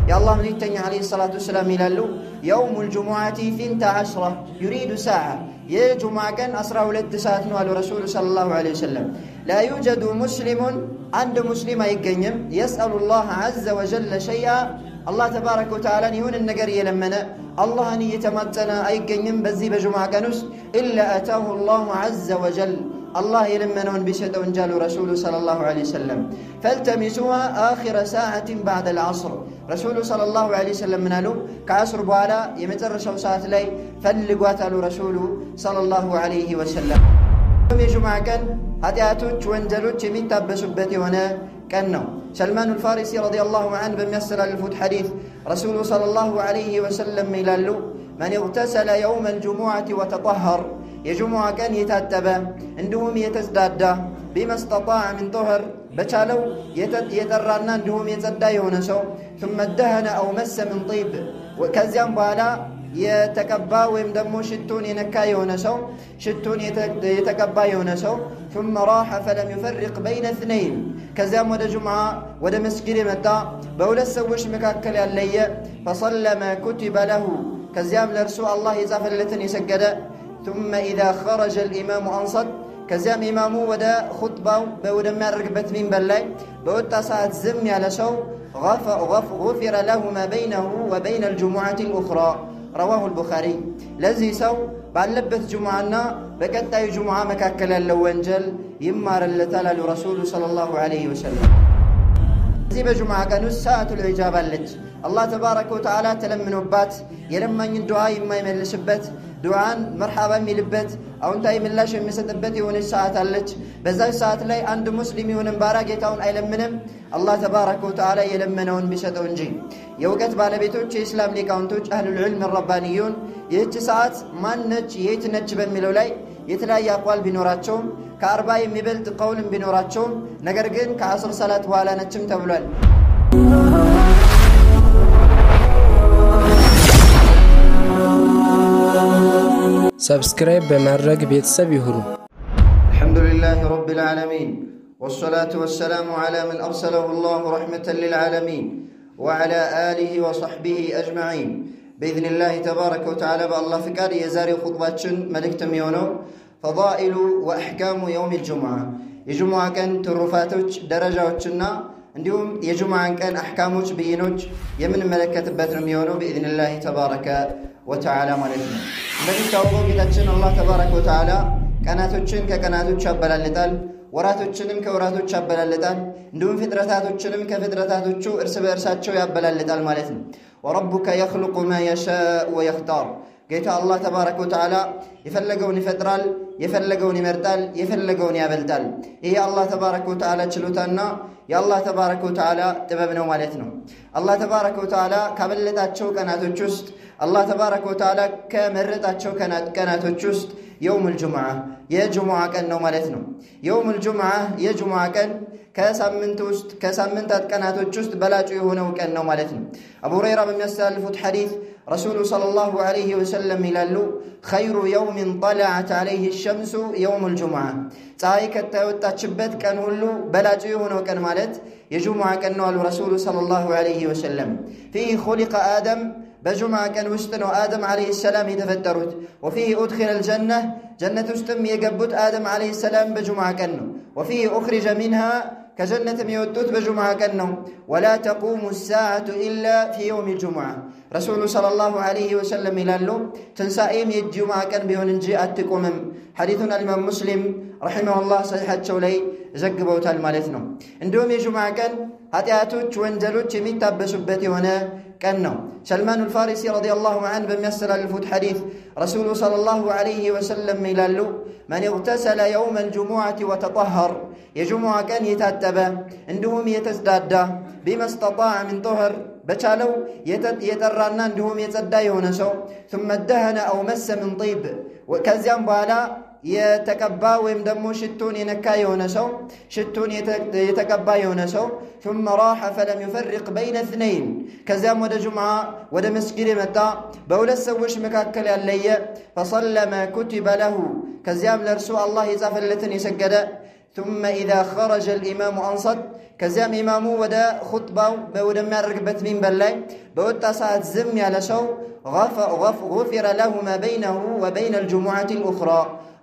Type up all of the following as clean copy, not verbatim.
يا الله مليتني عليه الصلاة والسلام يلالو يوم الجمعة 12 يريد ساعة يا جمعة كان أسرع ولد ساعة نوال رسول صلى الله عليه وسلم لا يوجد مسلم عند مسلم يقنم يسأل الله عز وجل شيئا الله تبارك وتعالى يهون النقر يلمنا الله أن يتمتنا أيقنم بزي بجمعة كانوس إلا أتاه الله عز وجل الله يلمنون بشدة ونجال رسول صلى الله عليه وسلم فالتمسوها آخر ساعة بعد العصر رسول صلى الله عليه وسلم منالو كعصر بوالا يمتر ساعة لي فلقواتال رسول صلى الله عليه وسلم يوم جمعة كان هاتياتوش وانجلوش يمين تابسبتي هنا كانوا سلمان الفارسي رضي الله عنه بميسر الفوت حديث رسول صلى الله عليه وسلم ميلالو من اغتسل يوم الجمعة وتطهر يجمع كان يتتبع عندهم يتزداد بما استطاع من طهر بچالو يترانا عندهم يتزدى يونسو ثم ادهن أو مس من طيب وكذيان بالا يتكبى ويمدمو شتون ينكا يونسو شتون يتكبى يونسو ثم راح فلم يفرق بين اثنين كذيان ودا جمعة ودا مسكري متى بولا سوش مكاكل اللي فصلى ما كتب له كذيان لرسول الله يزافر لتن يسجد ثم إذا خرج الإمام أنصت كزام إمامه ودا خطبة بودا ما رقبت من بلاي بودا ساعة زم على شو غفر له ما بينه وبين الجمعة الأخرى رواه البخاري لذي سو بعد لبث جمعنا بكتا جمعة مكاكل اللوانجل يمار اللتال لرسول صلى الله عليه وسلم زي بجمعة كانوا ساعة العجابة لج الله تبارك وتعالى تلمنوا بات يلمن الدعاء ما يملسبت دعاء مرحبا ميلبت او انت يملاش يمسطبت يون الساعه አለች በዛች ሰዓት ላይ አንድ ሙስሊም ይሁን ባራ ጌታውን አይለምንም አላህ ተባረከ ወተዓላ የለመነውን ቢሰጠው እንጂ የውቀት ባለቤቶች የእስላም ሊቃውንቶች አህሉል ዒልም ረባኒዩን ይህች ሰዓት ማነች የት ነች በሚለው ላይ የተለያየ አቋል ቢኖራቸው ከ40 የሚበልጥ ቀውልም ቢኖራቸው ነገር ግን ከአስር ሰላት በኋላ ነችም ተብሏል سبسكرايب بمرق بيتسب يهرو الحمد لله رب العالمين والصلاة والسلام على من أرسله الله رحمة للعالمين وعلى آله وصحبه أجمعين بإذن الله تبارك وتعالى بالله فكار يزاري خطباتشن ملكت ميونو فضائل وأحكام يوم الجمعة الجمعة كان ترفاتوش درجاتشنا عندهم يجمعان كان أحكاموش بينوش يمن ملكة باتر ميونو بإذن الله تبارك وتعالى مالتنا الذي توقع كتاتشن الله تبارك وتعالى كاناتوشن ككاناتوش أبلالتال وراتوشنم كوراتوش أبلالتال عندهم فدرتاتوشنم كفدرتاتوشو إرسب إرساتشو يأبلالتال مالتنا وربك يخلق ما يشاء ويختار قيت الله تبارك وتعالى يفلقون فدرال يفلقون مرتال يفلقون يابلتال إيه الله تبارك وتعالى تشلوتنا يا الله تبارك وتعالى تبابنا ومالتنا الله تبارك وتعالى كابلتاتشو كاناتوشست الله تبارك وتعالى كمرتاتشو كاناتوشست يوم الجمعة يا جمعة كان مالتنا يوم الجمعة يا جمعة كان كسامنتات كاناتوشست بلاجو هنا وكان مالتنا أبو هريرة بن يسالف حديث رسول صلى الله عليه وسلم يلالو خير يوم طلعت عليه الشمس يوم الجمعة تايك التوتاتشبت كان هلو بلاجو هنا وكان مالت يجمع كان الرسول صلى الله عليه وسلم فيه خلق آدم بجمعة كان وستنو آدم عليه السلام يتفترت وفيه أدخل الجنة جنة استم يقبت آدم عليه السلام بجمعة كانو وفيه أخرج منها كجنة ميوتوت بجمعة كانو ولا تقوم الساعة إلا في يوم الجمعة رسول صلى الله عليه وسلم يلالو تنسائم الجمعة كان بهن نجي أتكمم حديثنا الإمام مسلم رحمه الله صحيحة شولي زقبوت المالتنا عندهم الجمعة كان هاتياتوش وانجلوش يمتابسبتي هنا كانوا سلمان الفارسي رضي الله عنه بميسر الفوت حديث رسول صلى الله عليه وسلم يلالو من اغتسل يوم الجمعة وتطهر يجمع كان يتتبع عندهم يتزداد بما استطاع من طهر بچالو يترانا عندهم يتزدى يونسو ثم ادهن أو مس من طيب وكذيان بالا يتكبى ويمدمو شتون ينكا يونسو شتون يتكبى يونسو ثم راح فلم يفرق بين اثنين كزام ودا جمعة ودا مسكري متى بولا سوش مكاكل اللي فصلى ما كتب له كزام لرسول الله يزافر لتن يسجد ثم إذا خرج الإمام أنصت ከዚያም ኢማሙ ወደ ኹጥባው ወደሚያደርግበት ሚንበር ላይ በወጣ ሰዓት ዝም ያለ ሰው غفر له ما بينه وبين الجمعة الأخرى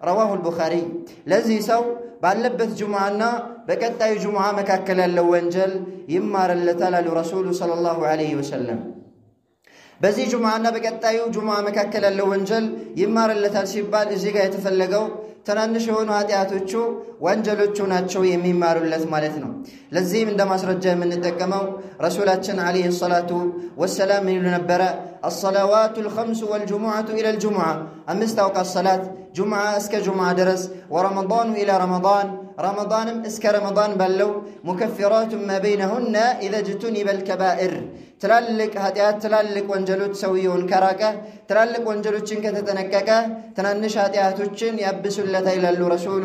رواه البخاري ለዚህ ሰው ባለበት ጁሙዓና በቀጣዩ ጁሙዓ መካከል ያለው ወንጀል ይማርለታል አሉ ረሱሉ ሰለላሁ ዐለይሂ ወሰለም። በዚህ ጁሙዓና በቀጣዩ ጁሙዓ መካከል ያለው ወንጀል ይማርለታል ሲባል እዚህ ጋር የተፈለገው ትናንሽ የሆኑ ኃጢአቶቹ ወንጀሎቹ ናቸው የሚማሩለት ማለት ነው። ለዚህም እንደ ማስረጃ የምንጠቀመው ረሱላችን ዐለይሂ ሰላቱ ወሰላም ይሉ ነበረ الصلوات الخمس والجمعة إلى الجمعة أمست أوقات الصلاة جمعة اسك جمعة درس ورمضان إلى رمضان رمضان اسك رمضان بلو مكفرات ما بينهن إذا اجتنب الكبائر تلالك هاتيات تلالك وانجلوت سويون كراكة تلالك وانجلوت شنك تتنككة تنانش هاتيات وشن يبس اللتا إلى الرسول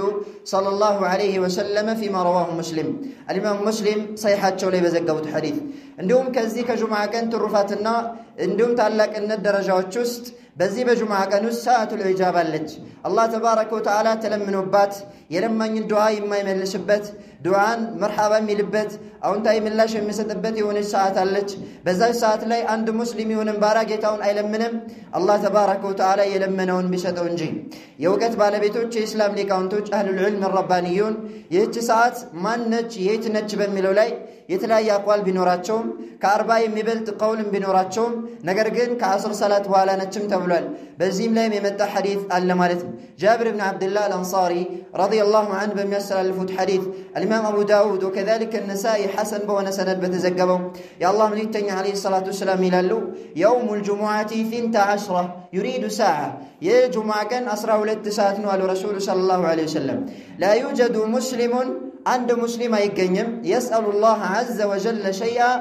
صلى الله عليه وسلم فيما رواه مسلم الإمام مسلم صيحات شولي بزقوت حديث عندهم كذي كجمعة كانت رفاتنا عندهم تعلق أن الدرجة والشست بزي بجمعة كانوا ساعة الإجابة لج الله تبارك وتعالى تلمنوا بات يلمن الدعاء ما يملسبت دعاء مرحبا ملبت أو أنت يملاش يمسدبت يون الساعة لج بزاي ساعة لي عند مسلم يون مبارك يتون أي لمنهم الله تبارك وتعالى يلمنون بشتون جي يوقت بالبيتوش إسلام لكونتوش أهل العلم الربانيون يهج ساعة ما نج يتنج بملولاي የተለያየ አቋል ቢኖራቸውም ከ40 የሚበልጥ ቀውልም ቢኖራቸውም ነገር ግን ከ10 ሰላት በኋላ ነችም ተብሏል። በዚህም ላይ የመጣ ሐዲስ አለ ማለት ነው። ጃብር ኢብኑ አብዱላህ አልአንሳሪ ረዲየላሁ ዐንሁ በሚያስተላልፉት ሐዲስ الإمام أبو داود وكذلك النسائي حسن بون سند بتزجبوا يا الله مليتني عليه الصلاة والسلام يلالو يوم الجمعة 12 يريد ساعة يا جمعة كان أسرع ولد ساعة على رسول صلى الله عليه وسلم لا يوجد مسلم عند مسلم يقيم يسأل الله عز وجل شيئا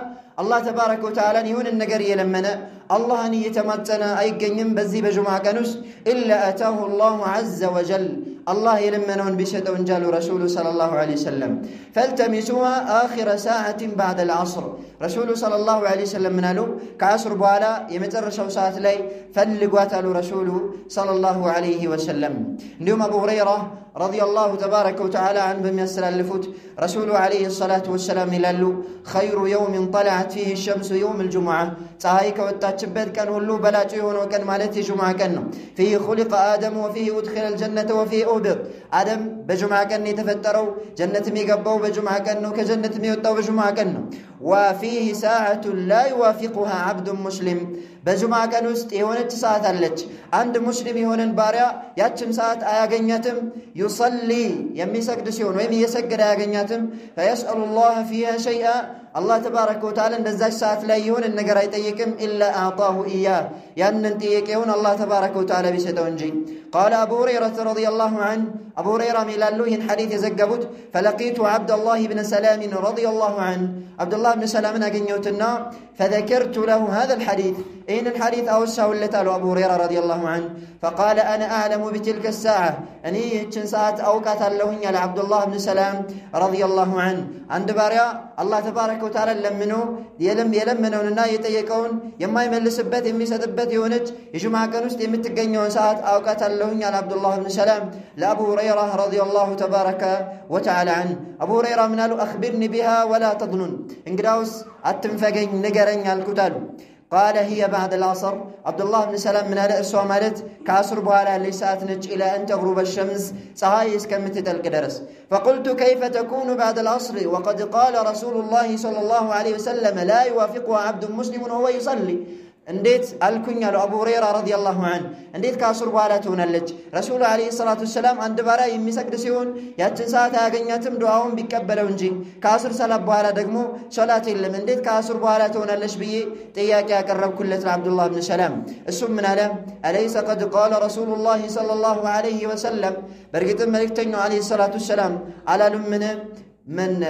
الله تبارك وتعالى يهون النجار يلمنا الله أن يتمتنا يقيم بزي بجمعة كانوس إلا أتاه الله عز وجل الله يلمنون بشد ونجال رسول صلى الله عليه وسلم فالتمسوها آخر ساعة بعد العصر رسول صلى الله عليه وسلم منالو كعصر بوالا يمترشوا ساعة لي فلقواتلو رسول صلى الله عليه وسلم اليوم أبو هريرة رضي الله تبارك وتعالى عنه بميسر اللفوت رسول عليه الصلاة والسلام يلالو خير يوم طلعت فيه الشمس يوم الجمعة تهايك والتاتشبت كان هلو بلاجيهون وكان مالتي جمعة كانوا فيه خلق آدم وفيه أدخل الجنة وفيه أوبط آدم بجمعة كان يتفتروا جنة ميقبوا بجمعة كانوا كجنة ميوتوا بجمعة كانوا وفيه ساعة لا يوافقها عبد مسلم بجمعة كانوا يهونت ساعة اللج عند مسلم يهونن باريا ياتشم ساعة آياغنياتم يصلي يمي سكدسيون ويمي يسكد آياغنياتم فيسأل الله فيها شيئا الله تبارك وتعالى نزاج ساعة لا يهون النقر يتيكم إلا أعطاه إياه يعني يهون الله تبارك وتعالى بستونجي قال أبو هريرة رضي الله عنه أبو هريرة ميلالوه حديث يزقبت فلقيت عبد الله بن سلام رضي الله عنه عبد الله بن سلام أجنيوتنا فذكرت له هذا الحديث إن الحديث أوسع اللتال أبو هريرة رضي الله عنه فقال أنا أعلم بتلك الساعة أني ساعة أوقات اللهن على عبد الله بن سلام رضي الله عنه عند باريا الله تبارك وتعالى لمنه يلمنون النا يتيكون يما يملسبت يمسدبت يونج يجمع كنوس يمتجنون ساعة أوقات اللهن على عبد الله بن سلام لأبو هريرة رضي الله تبارك وتعالى عنه أبو هريرة من قالوا أخبرني بها ولا تظنن إنجراوس التنفقين نجرن الكتاب قال هي بعد العصر عبد الله بن سلام من هذا السؤال مالت كعصر بوالا لساعة نج إلى أن تغرب الشمس صهايس كم تتلك درس فقلت كيف تكون بعد العصر وقد قال رسول الله صلى الله عليه وسلم لا يوافقها عبد مسلم وهو يصلي انديت الكنيا لأبو هريرة رضي الله عنه انديت كاسر بوالاتون اللج رسول عليه الصلاة والسلام عند بارا يمسك دسيون ياتن ساعة اغنياتم دعاهم بيكبلون جي كاسر سلاب بوالا دقمو صلاة اللم انديت كاسر بوالاتون اللج بي تياك يقرب كلة عبد الله بن سلام السم من علم أليس قد قال رسول الله صلى الله عليه وسلم برقت الملك عليه الصلاة والسلام على لمنه من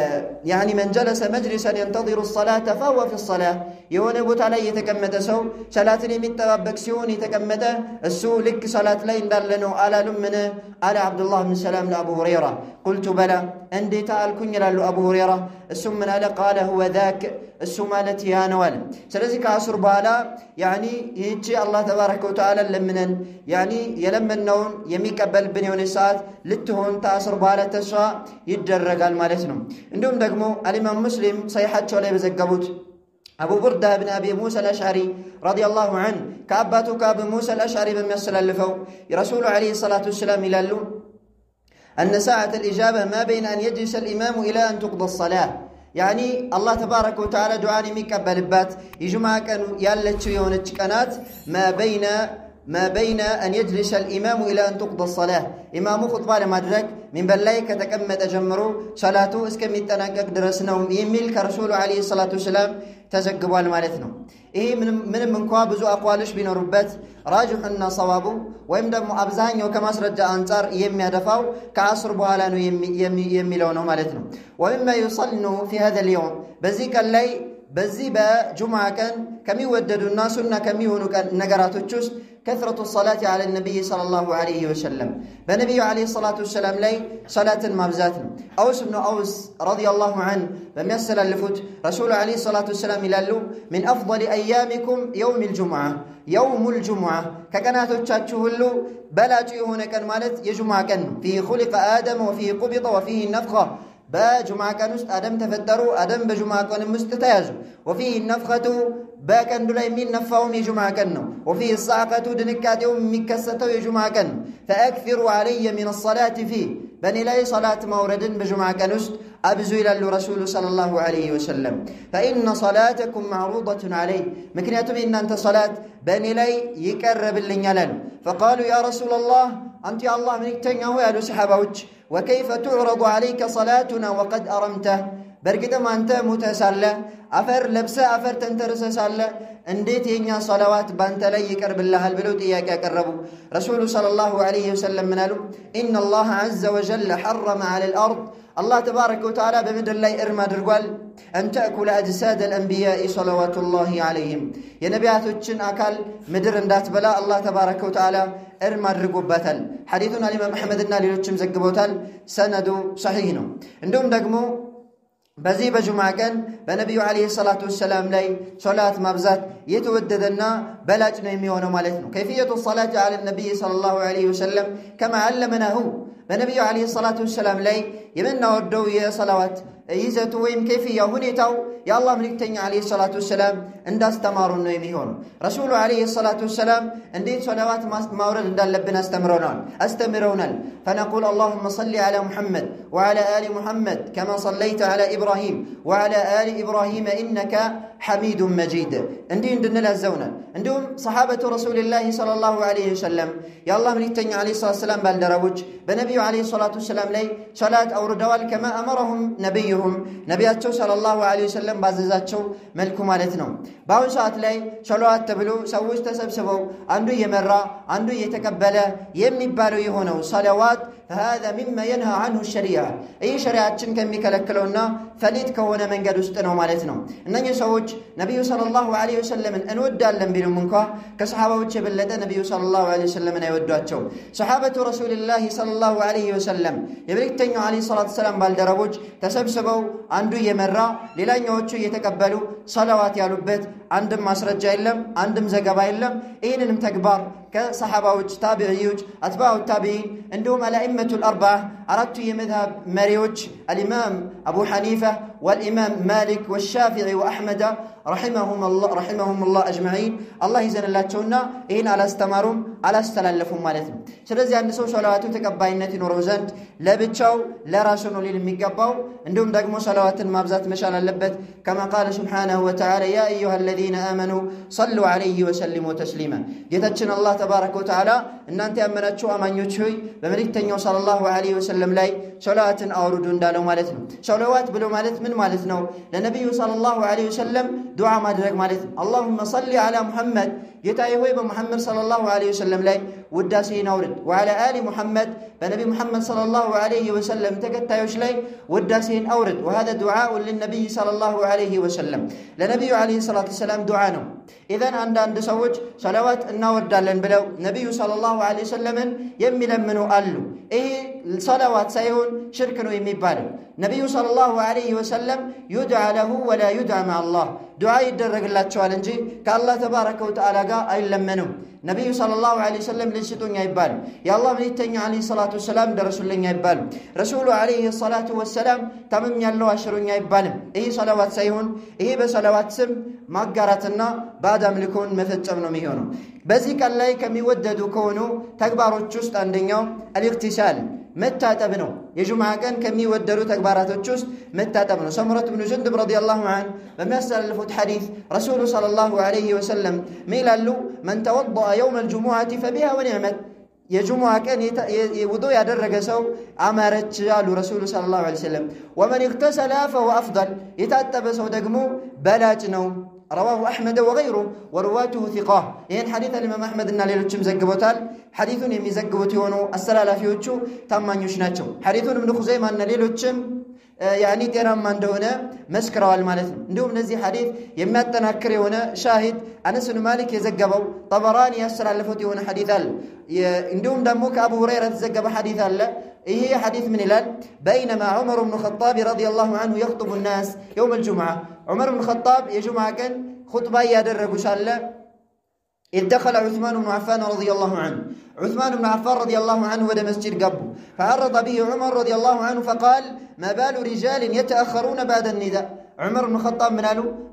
جلس مجلسا ينتظر الصلاة فهو في الصلاة يون بوت علي يتكمت سو صلاة يمتبابك سيون يتكمت السو لك صلاة لين دلنو على لمنه على عبد الله بن سلام لأبو هريرة قلت بلى عندي تعال كنيا لأبو هريرة السم من على قال هو ذاك السمالة يا نوال سلزك عصر بالا يعني يجي الله تبارك وتعالى لمنن يعني يلمنون يميكبل بنيون الساعات لتهون تعصر بالا تسا يدرق المالس ነው እንዲሁም ደግሞ አልኢማም ሙስሊም ሰሒሐቸው ላይ በዘገቡት أبو بردة بن أبي موسى الأشعري رضي الله عنه كأباتك أبو موسى الأشعري بمثل اللفو رسول عليه الصلاة والسلام إلى اللو أن ساعة الإجابة ما بين أن يجلس الإمام إلى أن تقضى الصلاة يعني الله تبارك وتعالى دعاني ميكبل بات يجمع كانوا يالتشو يونتشكنات ما بين أن يجلس الإمام إلى أن تقضى الصلاة إمام خطبة لمدرك من بلاي كتكمت أجمرو صلاته اسكم يتناقق درسناهم يميل كرسول عليه الصلاة والسلام تزقبوا المالتنا إيه من كوابزو أقوالش بين ربات راجح أن صوابه ويمدم أبزاني وكما سرد أنصار يمي هدفاو كعصر بوالانو يميلونه مالتنا ومما يصلنه في هذا اليوم بزيك اللي بزيبا جمعة كان كم يوددوا الناس كم يهونوا نقراتو تشوس كثرة الصلاة على النبي صلى الله عليه وسلم بنبي عليه الصلاة والسلام لي صلاة مابزاتنا أوس بن أوس رضي الله عنه بميسل اللفوت رسول عليه الصلاة والسلام إلى من أفضل أيامكم يوم الجمعة ككنات تشاتشوه له بلاجي هنا كان مالت يجمع كان فيه خلق آدم وفيه قبض وفيه النفخة بجمعة كانوا آدم تفتروا آدم بجمعة كانوا مستتاجوا وفيه النفخة باكن دولاي من نفاهم يجمع كانوا وفيه الصعقة دنكات يوم مكسته يجمع كانوا فأكثروا علي من الصلاة فيه بني لاي صلاة مورد بجمعة كانوا أبزو إلى الرسول صلى الله عليه وسلم فإن صلاتكم معروضة عليه مكنياتهم إن أنت صلاة بني لاي يكرب اللنجلان فقالوا يا رسول الله أنت يا الله منك تنهو يا سحابوش وكيف تعرض عليك صلاتنا وقد أرمته برقدم أنت متسالة أفر لبسة أفر تنترس سالة انديت ينيا صلوات بانت لي يكرب الله البلوت إياك أكربوا رسول صلى الله عليه وسلم منالو إن الله عز وجل حرم على الأرض الله تبارك وتعالى بمدر الله إرما درقوال أن تأكل أجساد الأنبياء صلوات الله عليهم يا نبيات الشن أكل مدر اندات بلا الله تبارك وتعالى إرما درقوبتال حديثنا الإمام محمد النالي لتشم زقبوتال سند صحيحنا عندهم دقمو بزي بجمعة كان بنبي عليه الصلاة والسلام لي صلاة مبزات يتوددنا بلاجنا يميونه مالتنا كيفية الصلاة على النبي صلى الله عليه وسلم كما علمنا هو بنبي عليه الصلاة والسلام لي يمنا وردو يا صلوات يزتو ويم كيفية هنيتو يا الله ملكتني عليه الصلاة والسلام عند استمارنا يميونه رسول عليه الصلاة والسلام عندي صلوات ما ورد عند لبنا استمرونا فنقول اللهم صل على محمد وعلى آل محمد كما صليت على إبراهيم وعلى آل إبراهيم إنك حميد مجيد عندنا الزونا عندهم صحابة رسول الله صلى الله عليه وسلم يا الله ملكتني عليه الصلاة والسلام بالدروج بنبي عليه الصلاة والسلام لي صلاة أو ردوال كما أمرهم نبياتشو صلى الله عليه وسلم بعززاتشو ملكو مالتنا باون ساعت لي صلوات تبلو سووش تسبسبو عنده يمرا عنده يتكبل يمبالو يهونو صلوات فهذا مما ينهى عنه الشريعة أي شريعة كم يكلكلونا فليت كون من قد استنوا مالتنا إنني سووش نبي صلى الله عليه وسلم أن ودى اللهم بينهم منكا كصحابة وتشبلد نبي صلى الله عليه وسلم أن يودواتشو صحابة رسول الله صلى الله عليه وسلم يبرك تنيو عليه الصلاة والسلام بالدربوج تسبسبوا عنده يمرا للا نيوتشو يتكبلوا صلوات يالوبت عندهم مسرجة إلهم عندهم زقبا إلهم إينهم تكبار كصحابة تابعيوج أتباع التابعين عندهم الأئمة الأربعة أردت يمذهب مريوج الإمام أبو حنيفة والإمام مالك والشافعي وأحمد رحمهم الله أجمعين الله يزن الله تشونا إن على استمرهم على استلالفهم مالتهم سلزي أن نسو صلوات تكباينة نوروزانت لا بتشاو لا راسونو للميقباو عندهم دقمو صلوات مابزات مشال اللبت كما قال سبحانه وتعالى يا أيها الذين آمنوا صلوا عليه وسلموا تسليما جتتشن الله تبارك وتعالى إن أنت أمنتشو أمان يتشوي بملكتنيو صلى الله عليه وسلم لاي صلوات أوردون دالو مالتهم صلوات بلو مالت من مالتنا لنبي صلى الله عليه وسلم دعاء مدرك مالتهم اللهم صل على محمد يتايهوي بمحمد صلى الله عليه وسلم لاي وداسين أورد وعلى آل محمد بنبي محمد صلى الله عليه وسلم تكتايوش لاي وداسين أورد وهذا دعاء للنبي صلى الله عليه وسلم لنبي عليه الصلاة والسلام دعانا إذن عند سوج صلوات النورد دالن بلو نبي صلى الله عليه وسلم يمي منه قالوا إيه الصلوات سيهون شركنوا يمي بالو نبي صلى الله عليه وسلم يدعى له ولا يدعى مع الله دعاء يدرق الله تعالى كالله تبارك وتعالى ጋር አይለመንም። ነብዩ ሰለላሁ ዐለይሂ ወሰለም ልጅ አይባል የአላህ መልእክተኛ ዐለይሂ ሰላቱ ወሰላም ደረሱልኝ አይባል ረሱሉ ዐለይሂ ሰላቱ ወሰላም ታመም ያለው አሽሩኝ አይባልም። ይሄ ሰላዋት ሳይሆን ይሄ በሰላዋት ስም ማጋራትና ባዕድ አምልኮን መፈጸም ነው የሚሆነው። በዚህ ቀን ላይ ከሚወደዱ ከሆኑ ተግባሮች ውስጥ አንደኛው አልኢግቲሳል መታጠብ ነው። የጁምዓ ቀን ከሚወደዱ ተግባራቶች ውስጥ መታጠብ ነው። ሰምረት ብኑ ጁንዱብ ረዲየላሁ ዐንሁ በሚያስተላልፉት ሐዲስ ረሱሉ ሰለላሁ ዐለይሂ ወሰለም ይላሉ መን ተወضأ يوم الجمعة فبها ونعمت የጁምዓ ቀን ውዱእ ያደረገ ሰው አማረች አሉ ረሱሉ ሰለላሁ ዐለይሂ ወሰለም። ወመን اغتسل فهو أفضل የታጠበ ሰው ደግሞ በላጭ ነው። رواه أحمد وغيره ورواته ثقة ይህን ሐዲስ الإمام أحمد እና ሌሎችም ዘግበውታል። ሐዲሱን የሚዘግቡት የሆኑ አስተላላፊዎቹ ታማኞች ናቸው። ሐዲሱን ኢብኑ ኹዘይማ እና ሌሎችም ያኒ ጤናማ እንደሆነ መስክረዋል ማለት ነው። እንዲሁም እነዚህ ሐዲስ የሚያጠናክር የሆነ ሻሂድ አነስ ብን ማሊክ የዘገበው ጠበራኒ ያስተላለፉት የሆነ ሐዲስ አለ። እንዲሁም ደግሞ ከአቡ ሁረይራ የተዘገበ ሐዲስ አለ። ይሄ ሐዲስ ምን ይላል? በይነማ ዑመር ብን ኸጣብ ረዲየላሁ ዐንሁ يخطب الناس يوم الجمعة ዑመር ብን ኸጣብ የጁምዓ ቀን ኹጥባ ያደረጉ ሳለ إذ دخل عثمان بن عفان رضي الله عنه عثمان بن عفان رضي الله عنه ودى مسجد قبو فعرض به عمر رضي الله عنه فقال ما بال رجال يتأخرون بعد النداء عمر بن الخطاب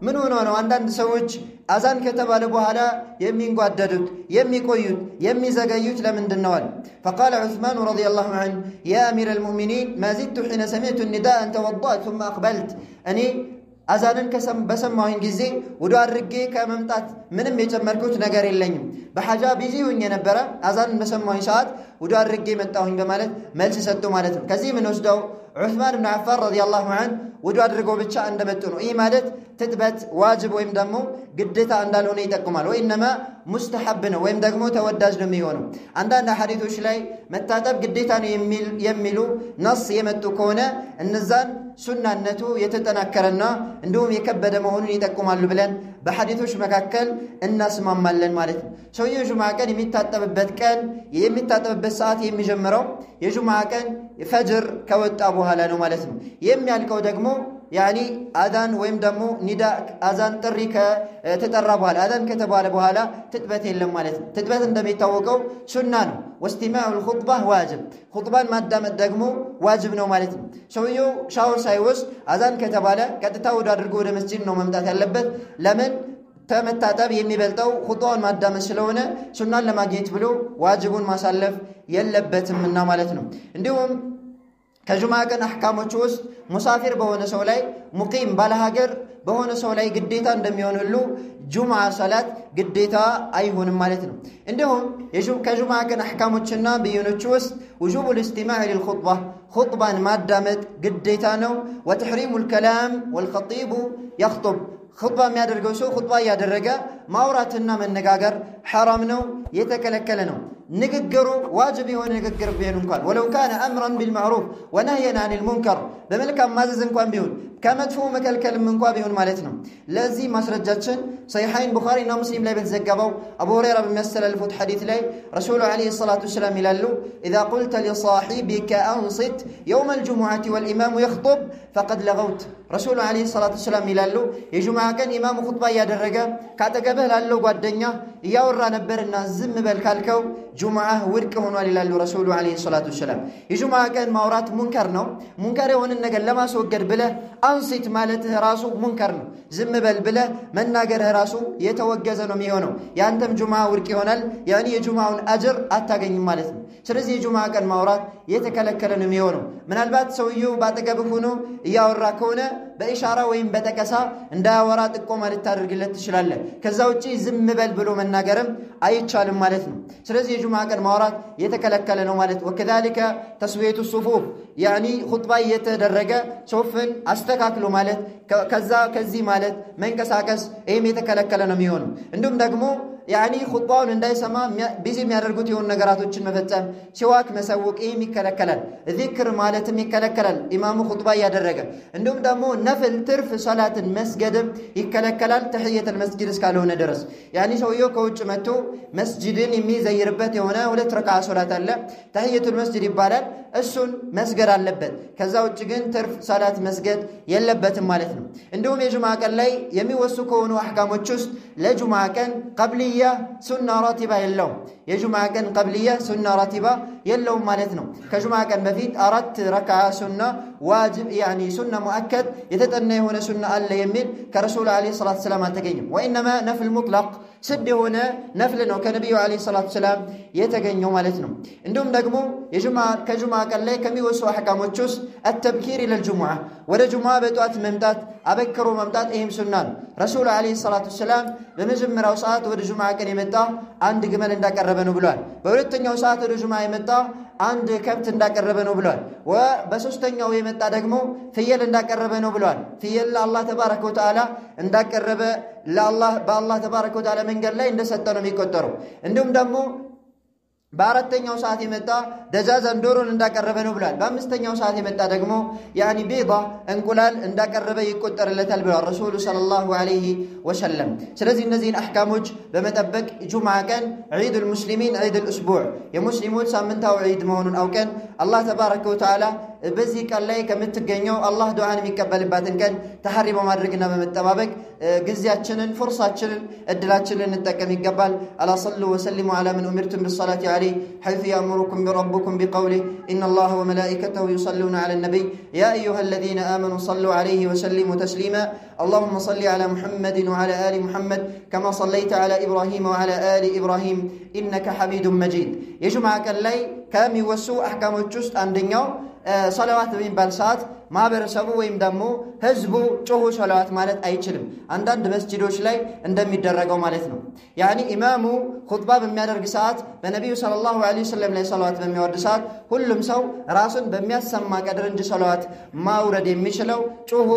من هنا وعندن سوج أذان كتب على بوهلا يمين قددت يمي قيود يمي زقيوت لمن دنوال فقال عثمان رضي الله عنه يا أمير المؤمنين ما زدت حين سمعت النداء أن توضأت ثم أقبلت أني አዛንን በሰማሁኝ ጊዜ ወደ አድርጌ ከመምጣት ምንም የጨመርኩት ነገር የለኝም። በሐጃ ቢዚ ሆኜ ነበር። አዛንን በሰማሁኝ ሰዓት ወደ አድርጌ መጣሁኝ በማለት መልስ ሰጡ ማለት ነው። ከዚህ ምን ወስደው ዑስማን ብን አፋን ረዲየላሁ ዐንሁ ወደ አድርገው ብቻ እንደመጡ ነው። ይህ ማለት ትጥበት ዋጅብ ወይም ደግሞ ግዴታ እንዳልሆነ ይጠቁማል። ወይንማ ሙስተሐብ ነው ወይም ደግሞ ተወዳጅ ነው የሚሆነው። አንዳንድ ሐዲሶች ላይ መታጠብ ግዴታ ነው የሚሉ ነስ የመጡ ከሆነ እነዛን ሱናነቱ የተጠናከረና እንዲሁም የከበደ መሆኑን ይጠቁማሉ ብለን በሐዲሶች መካከል እናስማማለን ማለት ነው። ሰውየው ጁምዓ ቀን የሚታጠብበት ሰዓት የሚጀምረው የጁምዓ ቀን ፈጅር ከወጣ በኋላ ነው ማለት ነው። የሚያልቀው ደግሞ ያኒ አዛን ወይም ደግሞ ኒዳ አዛን ጥሪ ከተጠራ በኋላ አዛን ከተባለ በኋላ ትጥበት የለም ማለት ነው። ትጥበት እንደሚታወቀው ሱና ነው። ወስቲማዑል ኹጥባህ ዋጅብ ኹጥባን ማዳመጥ ደግሞ ዋጅብ ነው ማለት ነው። ሰውየው ሻወር ሳይወስድ አዛን ከተባለ ቀጥታ ወደ አድርጎ ወደ መስጂድ ነው መምጣት ያለበት። ለምን ተመታጠብ የሚበልጠው ኹጥባውን ማዳመጥ ስለሆነ ሱናን ለማግኘት ብሎ ዋጅቡን ማሳለፍ የለበትምና ማለት ነው። እንዲሁም ከጁምዓ ቀን አህካሞች ውስጥ ሙሳፊር በሆነ ሰው ላይ ሙቂም ባለሀገር በሆነ ሰው ላይ ግዴታ እንደሚሆን ሁሉ ጁምዓ ሰላት ግዴታ አይሆንም ማለት ነው። እንዲሁም ከጁምዓ ቀን አህካሞችና ብይኖች ውስጥ ውጁቡል ኢስቲማዕ ሊልኹጥባ ኹጥባን ማዳመጥ ግዴታ ነው። ወተሕሪሙል ከላም ወልኸጢቡ የኽጡብ ኹጥባ የሚያደርገው ሰው ኹጥባ እያደረገ ማውራትና መነጋገር ሐራም ነው፣ የተከለከለ ነው። ንግግሩ ዋጅብ የሆነ ንግግር ቢሆን እንኳን ወለው ካነ አምረን ቢልማዕሩፍ ወነህየን አኒል ሙንከር በመልካም ማዘዝ እንኳን ቢሆን ከመጥፎ መከልከልም እንኳን ቢሆን ማለት ነው። ለዚህ ማስረጃችን ሰሒሐይን ቡኻሪና ሙስሊም ላይ በተዘገበው አቡ ሁረይራ በሚያስተላልፉት ሐዲስ ላይ ረሱሉ ዐለይሂ ሰላቱ ወሰላም ይላሉ ኢዛ ቁልተ ሊሳሒቢከ አንሲት የውመ አልጁሙዓቲ ወልኢማሙ የኽጡብ ፈቀድ ለገውት ረሱሉ ዐለይሂ ሰላቱ ወሰላም ይላሉ የጁምዓ ቀን ኢማሙ ኹጥባ እያደረገ ካጠገብህ ላለው ጓደኛ እያወራ ነበርና ዝም በል ካልከው ጁምዓ ውድቅ ሆኗል ይላሉ ረሱሉ ዐለይሂ ሰላቱ ወሰላም። የጁምዓ ቀን ማውራት ሙንከር ነው። ሙንከር የሆነን ነገር ለማስወገድ ብለህ አንሲት ማለትህ ራሱ ሙንከር ነው። ዝም በል ብለህ መናገርህ ራሱ የተወገዘ ነው የሚሆነው። ያንተም ጁምዓ ውድቅ ይሆናል። ያኒ የጁምዓውን አጅር አታገኝም ማለት ነው። ስለዚህ የጁምዓ ቀን ማውራት የተከለከለ ነው የሚሆነው። ምናልባት ሰውየው ባጠገብህ ሆኖ እያወራ ከሆነ በኢሻራ ወይም በጠቀሳ እንዳያወራ ጥቆማ ልታደርግለት ትችላለህ። ከዛ ውጪ ዝም በል ብሎ መናገርም አይቻልም ማለት ነው። ስለዚህ የጁምዓ ቀን ማውራት የተከለከለ ነው ማለት ወከዛሊከ ተስዊየቱ ሱፉፍ ያኒ ኹጥባ እየተደረገ ሶፍን አስተካክሎ ማለት ከዚህ ማለት መንቀሳቀስ ይህም የተከለከለ ነው የሚሆነው። እንዲሁም ደግሞ ያኒ ኹጥባውን እንዳይሰማ ቢዚ የሚያደርጉት የሆኑ ነገራቶችን መፈጸም ሲዋክ መሰውቅ ይህም ይከለከላል። ዚክር ማለትም ይከለከላል ኢማሙ ኹጥባ እያደረገ። እንዲሁም ደግሞ ነፍል ትርፍ ሰላትን መስገድም ይከለከላል ተሕየተል መስጂድ እስካልሆነ ድረስ። ያኒ ሰውየው ከውጭ መጥቶ መስጂድን የሚዘይርበት የሆነ 2 ረክዓ ሶላት አለ ተሕየቱል መስጂድ ይባላል። እሱን መስገድ አለበት። ከዛ ውጭ ግን ትርፍ ሰላት መስገድ የለበትም ማለት ነው። እንዲሁም የጁምዓ ቀን ላይ የሚወሱ ከሆኑ አህካሞች ውስጥ ለጁምዓ ቀን ቀብልያ قبلية سنة راتبة يلوم يجمع كان قبلية سنة راتبة يلوم مالتنا كجمع كان بفيت أردت ركعة سنة واجب يعني سنة مؤكد يتتنى هنا سنة ألا يمين كرسول عليه الصلاة والسلام تقيم وإنما نفل مطلق سد هنا نفل وكنبي عليه الصلاة والسلام يتقيم مالتنا عندهم دقمو يجمع كجمع كان لي كمي وسوى حكام وتشوس التبكير إلى الجمعة ولا جمعة بتوات ممتات أبكروا ممتات إهم سنان رسول عليه الصلاة والسلام بمجمع وساعات ود جمعة كان يمتا عند جمل عندك الربن بلوان بولتني وساعات ود جمعة يمتا عند كبت عندك الربن بلوان وبسوستني ويمتا دقمو فيل عندك الربن بلوان فيل الله تبارك وتعالى عندك الرب لا الله بالله تبارك وتعالى من قال لا إن ستنا ميكترو عندهم دمو በአራተኛው ሰዓት የመጣ ደጃዛን ዶሮን እንዳቀረበ ነው ብሏል በአምስተኛው ሰዓት የመጣ ደግሞ ያኒ ቢዳ እንቁላል እንዳቀረበ ይቆጠርለታል ብሏል ረሱሉ ሰለላሁ ዐለይሂ ወሰለም ስለዚህ እነዚህን አህካሞች በመጠበቅ ጁምዓ ቀን ዒዱል ሙስሊሚን ዒዱል እስቡዕ የሙስሊሞች ሳምንታዊ ዒድ መሆኑን አውቀን አላህ ተባረከ ወተዓላ በዚህ ቀን ላይ ከምትገኘው አላህ ዱዓን የሚቀበልባትን ቀን ተሐሪ በማድረግና በመጠባበቅ ግዚያችንን ፍርሳችንን እድላችንን እንጠቀም ይገባል አላ ሰሉ ወሰሊሙ ዐላ መን ኡሚርቱም ቢሰላቲ ዐለይሂ حيث يأمركم بربكم بقوله إن الله وملائكته يصلون على النبي يا أيها الذين آمنوا صلوا عليه وسلموا تسليما اللهم صل على محمد وعلى آل محمد كما صليت على إبراهيم وعلى آل إبراهيم إنك حميد مجيد يجمعك الليل كم يوسو أحكام الجست عندنا صلوات بين بالسات ما برسبوا ويم دمو هزبو جوه صلوات مالت أي كلم عندنا مسجدوش لي عندما يدرجوا مالتنا يعني إمامه خطبة بميادر قصات بنبي صلى الله عليه وسلم لي صلوات بميادر قصات كلهم سو راسن بمياد سما قدرنج صلوات ما ورد يمشلو جوه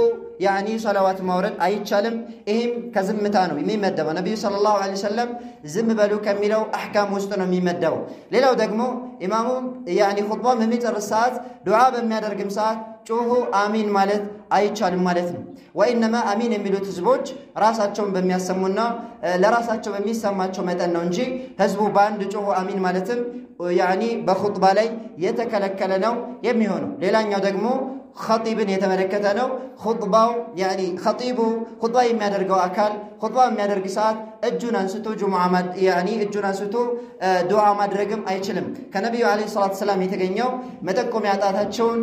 يعني صلوات ما ورد أي كلم إهم كزمتانو يمين مدوا النبي صلى الله عليه وسلم زم بلو كملوا أحكام وسطنا يمين مدوا ليلو دقمو إمامه يعني خطبة بميادر قصات دعاء بميادر قصات ጮሆ አሚን ማለት አይቻልም ማለት ነው ወኢንማ አሚን የሚሉት ህዝቦች ራሳቸውን በሚያሰሙና ለራሳቸው በሚሰማቸው መጠን ነው እንጂ ህዝቡ ባንድ ጮሆ አሚን ማለትም ያኒ በኹጥባ ላይ የተከለከለ ነው የሚሆነው ሌላኛው ደግሞ ኸጢብን የተመለከተ ነው ኹጥባው ያኒ ኸጢቡ ኹጥባ የሚያደርገው አካል ኹጥባ የሚያደርግ ሰዓት እጁን አንስቶ ጁምዓ ያኒ እጁን አንስቶ ዱዓ ማድረግም አይችልም ከነብዩ አለይሂ ሰላቱ ሰላም የተገኘው መጠቆሚያ ጣታቸውን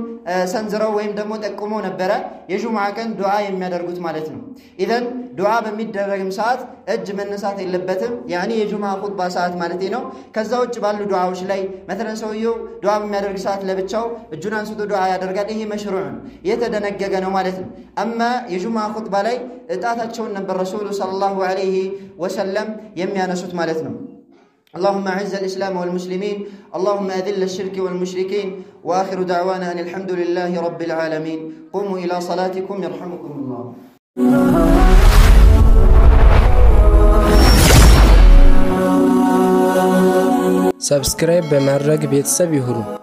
ሰንዝረው ወይም ደግሞ ጠቁሞ ነበረ የጁምዓ ቀን ዱዓ የሚያደርጉት ማለት ነው ኢዘን ዱዓ በሚደረግም ሰዓት እጅ መነሳት የለበትም ያኒ የጁምዓ ኹጥባ ሰዓት ማለት ነው ከዛው ውጭ ባሉ ዱዓዎች ላይ مثلا ሰውየው ዱዓ በሚያደርግ ሰዓት ለብቻው እጁን አንስቶ ዱዓ ያደርጋል ይሄ መሽሩዕ የተደነገገ ነው ማለት ነው اما የጁምዓ ኹጥባ ላይ ጣታቸውን ነበር ረሱሉ ሰለላሁ ዐለይሂ ወሰለም የሚያነሱት ማለት ነው اللهم اعز الإسلام والمسلمين اللهم أذل الشرك والمشركين وآخر دعوانا أن الحمد لله رب العالمين قوموا إلى صلاتكم يرحمكم الله سبسكرايب بمرق بيتساب يهرو